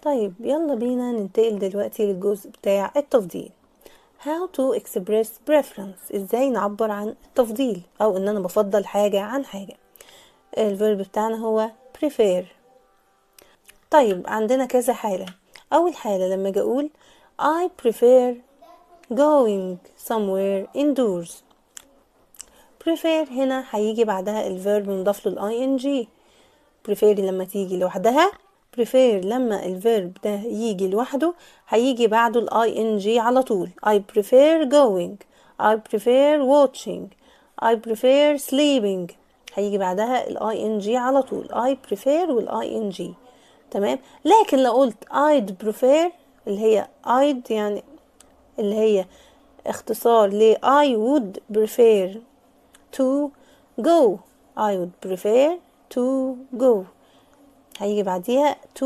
طيب يلا بينا ننتقل دلوقتي للجزء بتاع التفضيل. How to express preference، ازاي نعبر عن التفضيل او ان انا بفضل حاجة عن حاجة. الفيرب بتاعنا هو prefer. طيب عندنا كذا حالة. اول حالة لما اجي اقول I prefer going somewhere indoors. prefer هنا هيجي بعدها الفيرب مضاف له ing. prefer لما تيجي لوحدها، prefer لما الفيرب ده يجي لوحده هيجي بعده ing على طول. I prefer going، I prefer watching، I prefer sleeping، هيجي بعدها ing على طول. I prefer ing. تمام. لكن لو قلت I'd prefer، اللي هي I'd يعني اللي هي اختصار ل I would prefer to go، I would prefer to go، هيجي بعديها to